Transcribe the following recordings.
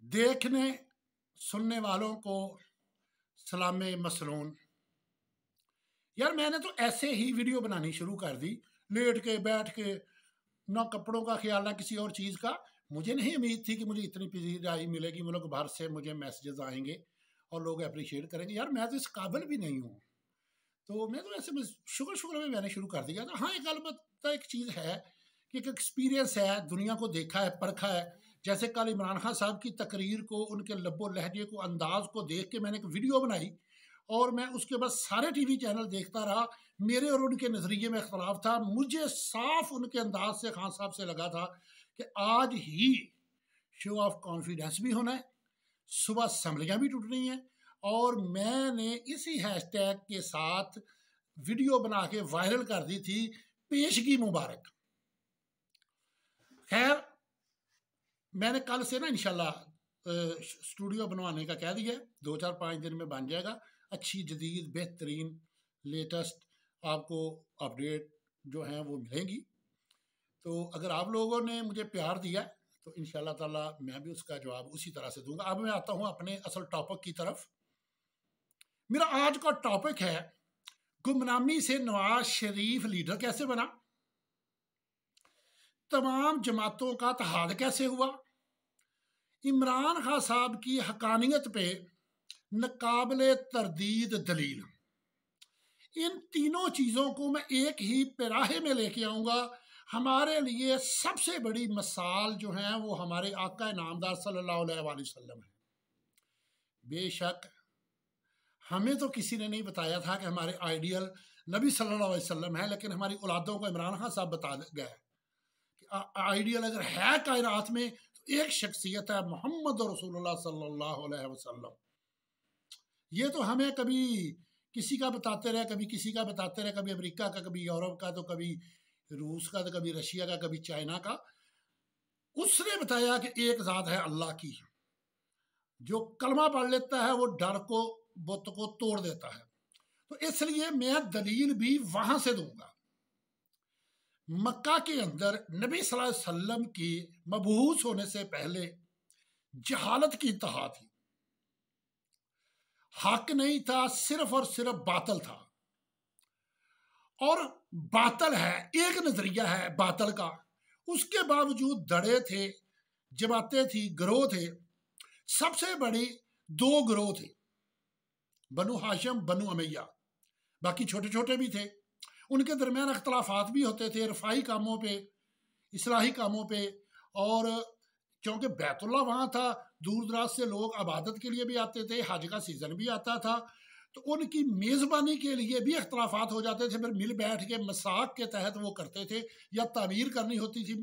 देखने सुनने वालों को सलाम मसरून। यार मैंने तो ऐसे ही वीडियो बनानी शुरू कर दी, लेट के बैठ के, ना कपड़ों का ख्याल ना किसी और चीज़ का। मुझे नहीं उम्मीद थी कि मुझे इतनी पजीराई मिलेगी, मुल्क भर से मुझे मैसेजेस आएंगे और लोग अप्रिशिएट करेंगे। यार मैं तो इस काबिल भी नहीं हूँ, तो मैं तो ऐसे में शुक्र शुक्र में मैंने शुरू कर दिया था। हाँ, एक अलबत्ता एक चीज़ है कि एक एक्सपीरियंस है, दुनिया को देखा है, परखा है। जैसे कल इमरान खान साहब की तकरीर को, उनके लब्बो लहजे को, अंदाज को देख के मैंने एक वीडियो बनाई और मैं उसके बाद सारे टीवी चैनल देखता रहा। मेरे और उनके नज़रिए में इख्तलाफ था। मुझे साफ उनके अंदाज से, खान साहब से लगा था कि आज ही शो ऑफ कॉन्फिडेंस भी होना है, सुबह असम्बलियाँ भी टूटनी हैं। और मैंने इसी हैशटैग के साथ वीडियो बना के वायरल कर दी थी, पेशगी मुबारक। खैर मैंने कल से ना इंशाल्लाह स्टूडियो बनवाने का कह दिया है, 2-4-5 दिन में बन जाएगा। अच्छी जदीद बेहतरीन लेटेस्ट आपको अपडेट जो हैं वो मिलेंगी। तो अगर आप लोगों ने मुझे प्यार दिया तो इंशाल्लाह ताला मैं भी उसका जवाब उसी तरह से दूंगा। अब मैं आता हूँ अपने असल टॉपिक की तरफ। मेरा आज का टॉपिक है गुमनामी से नवाज शरीफ लीडर कैसे बना, तमाम जमातों का इत्तेहाद कैसे हुआ, इमरान खान साहब की हकानियत पे नाकाबिले तरदीद दलील। इन तीनों चीज़ों को मैं एक ही पैराहे में लेके आऊँगा। हमारे लिए सबसे बड़ी मिसाल जो है वो हमारे आका नामदार सल्लल्लाहु अलैहि वसल्लम है। बेशक हमें तो किसी ने नहीं बताया था कि हमारे आइडियल नबी सल्लल्लाहु अलैहि वसल्लम है, लेकिन हमारी औलादों को इमरान खान साहब बता गए कि आइडियल अगर है कायनात में तो एक शख्सियत है मोहम्मद रसूलुल्लाह सल्लल्लाहु अलैहि वसल्लम। ये तो हमें कभी किसी का बताते रहे, कभी किसी का बताते रहे, कभी अमेरिका का, कभी यूरोप का, तो कभी रूस का, तो कभी रशिया का, कभी चाइना का। उसने बताया कि एक ज़ात है अल्लाह की, जो कलमा पढ़ लेता है वो डर को, बुत को तोड़ देता है। तो इसलिए मैं दलील भी वहां से दूंगा। मक्का के अंदर नबी सल्लल्लाहु अलैहि वसल्लम की मबूस होने से पहले जहालत की इंतहा थी। हक नहीं था, सिर्फ और सिर्फ बातल था। और बातल है, एक नजरिया है बातल का, उसके बावजूद धड़े थे, जमातें थी, ग्रोह थे। सबसे बड़ी दो ग्रोह थे, बनु हाशिम, बनु उमैया। बाकी छोटे छोटे भी थे, उनके दरमियान अख्तलाफात भी होते थे, रफाई कामों पे, इसलाही कामों पे। और क्योंकि बैतुल्लाह वहाँ था, दूर दराज से लोग इबादत के लिए भी आते थे, हज का सीज़न भी आता था, तो उनकी मेज़बानी के लिए भी अख्तलाफात हो जाते थे। फिर मिल बैठ के मसाक के तहत वो करते थे, या तामीर करनी होती थी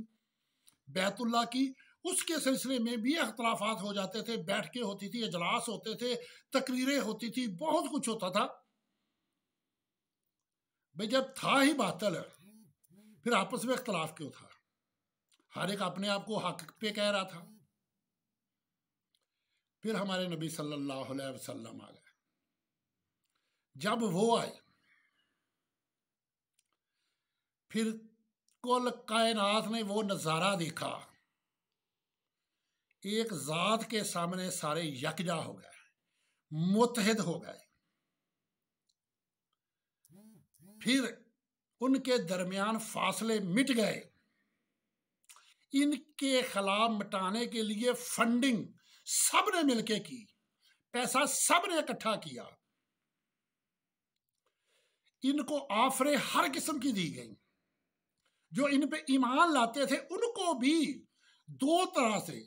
बैतुल्लाह की, उसके सिलसिले में भी अख्तलाफात हो जाते थे। बैठ के होती थी, इजलास होते थे, तकरीरें होती थी, बहुत कुछ होता था। भाई जब था ही बातल, फिर आपस में अख्तलाफ क्यों था? हर एक अपने आप को हक पे कह रहा था। फिर हमारे नबी सल्लल्लाहु अलैहि वसल्लम आ गए। जब वो आए, फिर कुल कायनात ने वो नज़ारा देखा, एक ज़ात के सामने सारे यकजा हो गए, मुत्तहिद हो गए। फिर उनके दरमियान फासले मिट गए। इनके खिलाफ मिटाने के लिए फंडिंग सब ने मिलके की, पैसा सब ने इकट्ठा किया। इनको ऑफरें हर किस्म की दी गई। जो इन पे ईमान लाते थे उनको भी दो तरह से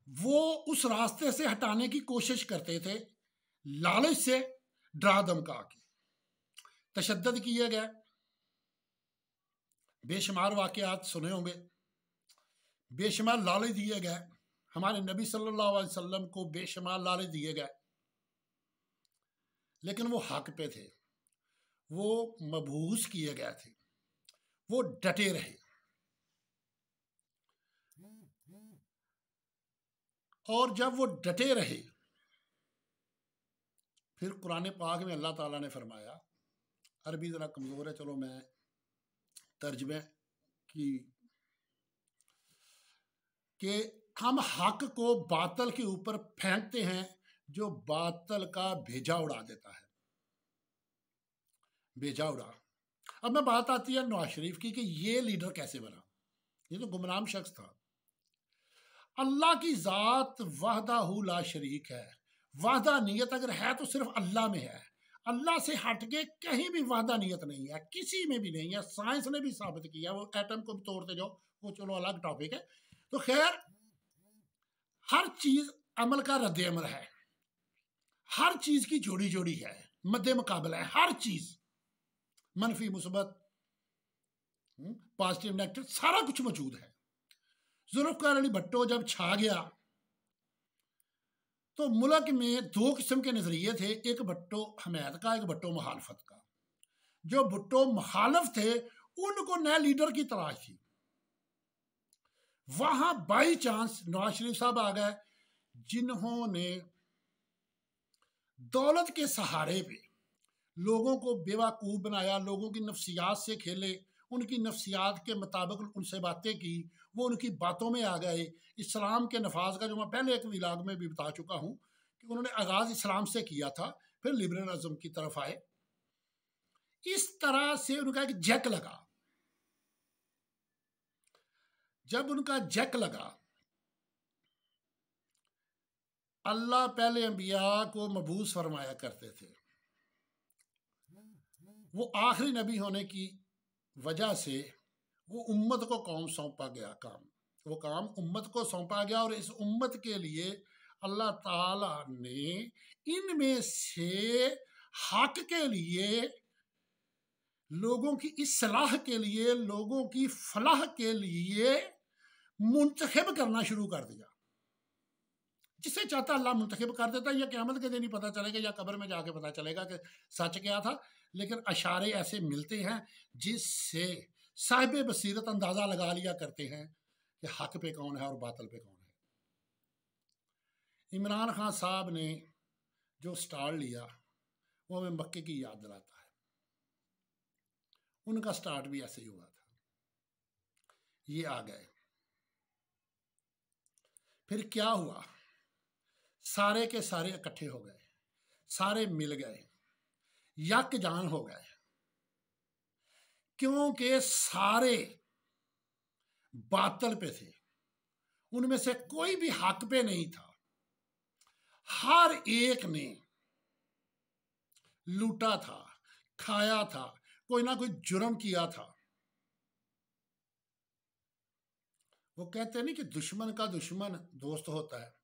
वो उस रास्ते से हटाने की कोशिश करते थे। लालच से, डरा धमका के तशद्दुद किए गए। बेशुमार वाकयात सुने होंगे, बेशुमार लालच दिए गए। हमारे नबी सल्लल्लाहु अलैहि वसल्लम को बेशुमार लालच दिए गए, लेकिन वो हक पे थे, वो मबूस किए गए थे, वो डटे रहे। और जब वो डटे रहे, फिर कुरान पाक में अल्लाह ताला ने फरमाया, अरबी ज़रा कमज़ोर है, चलो मैं तर्जमे की, कि हम हक को बातल के ऊपर फेंकते हैं जो बातल का भेजा उड़ा देता है, भेजा उड़ा। अब मैं बात आती है नवाज शरीफ की कि ये लीडर कैसे बना। ये तो गुमनाम शख्स था। अल्लाह की ज़ात वहदाहू ला शरीक है। वहदानियत अगर है तो सिर्फ अल्लाह में है। अल्लाह से हट के कहीं भी वहदानियत नहीं है, किसी में भी नहीं है। साइंस ने भी साबित किया, वो एटम को भी तोड़ते जाओ, वो चलो अलग टॉपिक है। तो खैर, हर चीज अमल का रद्द अमल है, हर चीज की जोड़ी जोड़ी है, मद्दे मुकाबला है। हर चीज मनफी मुसबत पॉजिटिव नेगेटिव सारा कुछ मौजूद है। जुल्फ़िकार अली भट्टो जब छा गया तो मुल्क में दो किस्म के नजरिए थे, एक भट्टो हमैद का, एक भट्टो मुखालफत का। जो भुट्टो मुखालफ थे उनको नए लीडर की तलाश थी। वहां बाई चांस नवाज शरीफ साहब आ गए, जिन्होंने दौलत के सहारे पे लोगों को बेवकूफ बनाया, लोगों की नफ्सियात से खेले, उनकी नफ्सियात के मुताबिक उनसे बातें की, वो उनकी बातों में आ गए। इस्लाम के नफाज का जो मैं पहले एक विलाग में भी बता चुका हूं कि उन्होंने आगाज इस्लाम से किया था, फिर लिबरलिज्म की तरफ आए। इस तरह से उनका एक जैक लगा। जब उनका जैक लगा, अल्लाह पहले अंबिया को मबूस फरमाया करते थे। वो आखिरी नबी होने की वजह से वो उम्मत को कौम सौंपा गया काम, वो काम उम्मत को सौंपा गया। और इस उम्मत के लिए अल्लाह ताला ने इनमें से हक के लिए, लोगों की इस्लाह के लिए, लोगों की फलाह के लिए मुंतखब करना शुरू कर दिया। जिसे चाहता अल्लाह मुंतखब कर देता। या क़यामत के दिन ही पता चलेगा या कब्र में जाके पता चलेगा कि सच क्या था। लेकिन अशारे ऐसे मिलते हैं जिससे साहिब बसीरत अंदाज़ा लगा लिया करते हैं कि हक पे कौन है और बातिल पे कौन है। इमरान खान साहब ने जो स्टार्ट लिया वो हमें मक्के की याद दिलाता है। उनका स्टार्ट भी ऐसे ही हुआ था। ये आ गए, फिर क्या हुआ, सारे के सारे इकट्ठे हो गए, सारे मिल गए, यकजान हो गए, क्योंकि सारे बातिल पे थे। उनमें से कोई भी हक पे नहीं था। हर एक ने लूटा था, खाया था, कोई ना कोई जुर्म किया था। वो कहते नहीं कि दुश्मन का दुश्मन दोस्त होता है।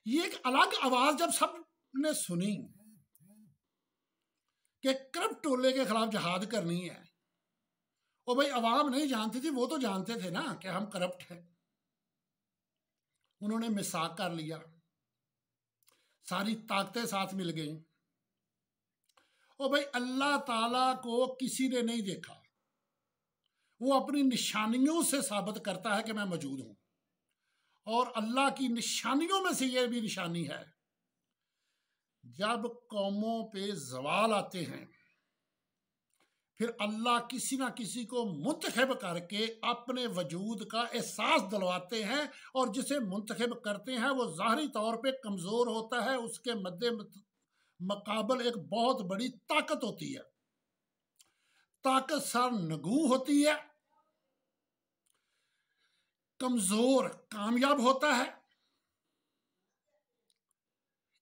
ये एक अलग आवाज जब सब ने सुनी कि करप्ट टोले के खिलाफ जहाद करनी है, और भाई अवाम नहीं जानती थी, वो तो जानते थे ना कि हम करप्ट हैं। उन्होंने मिसाक कर लिया, सारी ताकतें साथ मिल गई। और भाई अल्लाह ताला को किसी ने नहीं देखा, वो अपनी निशानियों से साबित करता है कि मैं मौजूद हूं। और अल्लाह की निशानियों में से यह भी निशानी है, जब कौमों पे जवाल आते हैं फिर अल्लाह किसी ना किसी को मुंतखब करके अपने वजूद का एहसास दिलवाते हैं। और जिसे मुंतखब करते हैं वो ज़ाहरी तौर पे कमज़ोर होता है, उसके मद्दे मुकाबल एक बहुत बड़ी ताकत होती है। ताकत सरनगू होती है, कमज़ोर कामयाब होता है।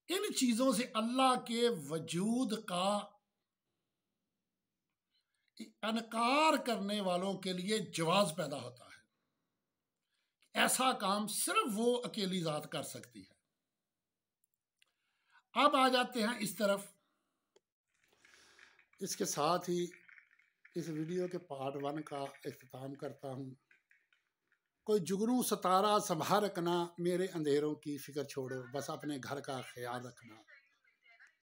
इन चीज़ों से अल्लाह के वजूद का इनकार करने वालों के लिए जवाज पैदा होता है। ऐसा काम सिर्फ वो अकेली ज़ात कर सकती है। अब आ जाते हैं इस तरफ। इसके साथ ही इस वीडियो के पार्ट 1 का इख्तिताम करता हूँ। कोई जुगनू सतारा संभाल रखना, मेरे अंधेरों की फिक्र छोड़ो, बस अपने घर का ख्याल रखना।